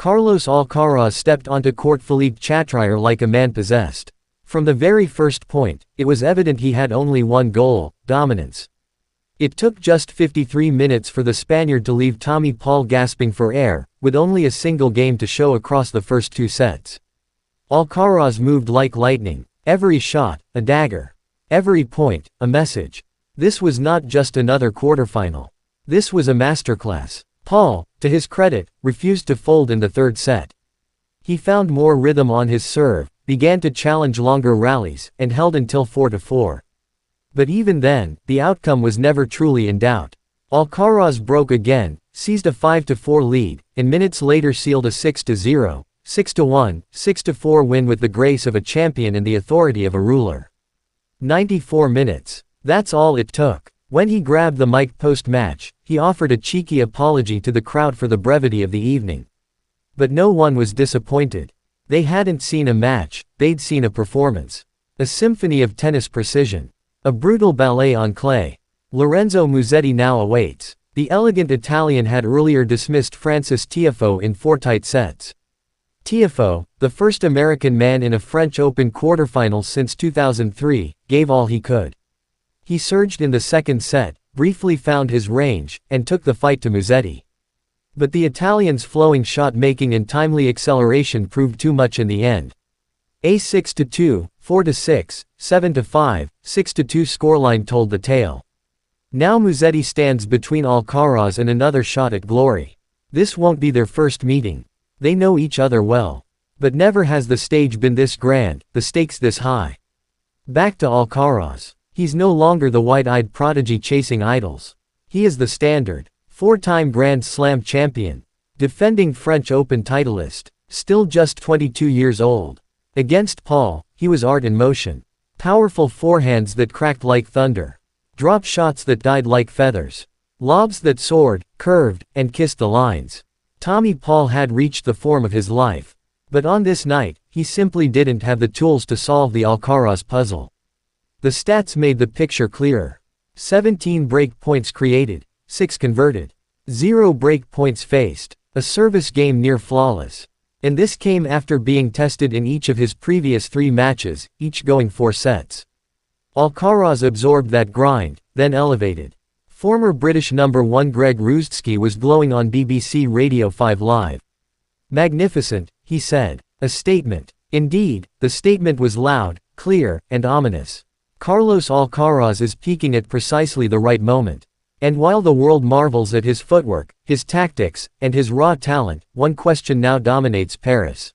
Carlos Alcaraz stepped onto Court Philippe-Chatrier like a man possessed. From the very first point, it was evident he had only one goal: dominance. It took just 53 minutes for the Spaniard to leave Tommy Paul gasping for air, with only a single game to show across the first 2 sets. Alcaraz moved like lightning. Every shot, a dagger. Every point, a message. This was not just another quarterfinal. This was a masterclass. Paul, to his credit, refused to fold in the 3rd set. He found more rhythm on his serve, began to challenge longer rallies, and held until 4-4. But even then, the outcome was never truly in doubt. Alcaraz broke again, seized a 5-4 lead, and minutes later sealed a 6-0, 6-1, 6-4 win with the grace of a champion and the authority of a ruler. 94 minutes. That's all it took. When he grabbed the mic post-match, he offered a cheeky apology to the crowd for the brevity of the evening. But no one was disappointed. They hadn't seen a match, they'd seen a performance. A symphony of tennis precision. A brutal ballet on clay. Lorenzo Musetti now awaits. The elegant Italian had earlier dismissed Francis Tiafoe in 4 tight sets. Tiafoe, the first American man in a French Open quarterfinal since 2003, gave all he could. He surged in the 2nd set, briefly found his range, and took the fight to Musetti. But the Italian's flowing shot-making and timely acceleration proved too much in the end. A 6-2, 4-6, 7-5, 6-2 scoreline told the tale. Now Musetti stands between Alcaraz and another shot at glory. This won't be their first meeting. They know each other well. But never has the stage been this grand, the stakes this high. Back to Alcaraz. He's no longer the wide-eyed prodigy chasing idols. He is the standard. 4-time Grand Slam champion. Defending French Open titleist. Still just 22 years old. Against Paul, he was art in motion. Powerful forehands that cracked like thunder. Drop shots that died like feathers. Lobs that soared, curved, and kissed the lines. Tommy Paul had reached the form of his life. But on this night, he simply didn't have the tools to solve the Alcaraz puzzle. The stats made the picture clearer. 17 break points created, 6 converted. 0 break points faced. A service game near flawless. And this came after being tested in each of his previous 3 matches, each going 4 sets. Alcaraz absorbed that grind, then elevated. Former British number 1 Greg Rustski was glowing on BBC Radio 5 Live. "Magnificent," he said. A statement. Indeed, the statement was loud, clear, and ominous. Carlos Alcaraz is peaking at precisely the right moment. And while the world marvels at his footwork, his tactics, and his raw talent, one question now dominates Paris.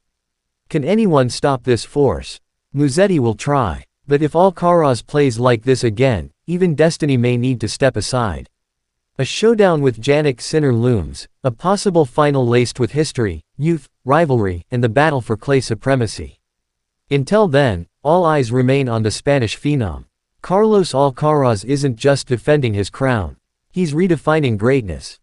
Can anyone stop this force? Musetti will try. But if Alcaraz plays like this again, even destiny may need to step aside. A showdown with Jannik Sinner looms, a possible final laced with history, youth, rivalry, and the battle for clay supremacy. Until then, all eyes remain on the Spanish phenom. Carlos Alcaraz isn't just defending his crown. He's redefining greatness.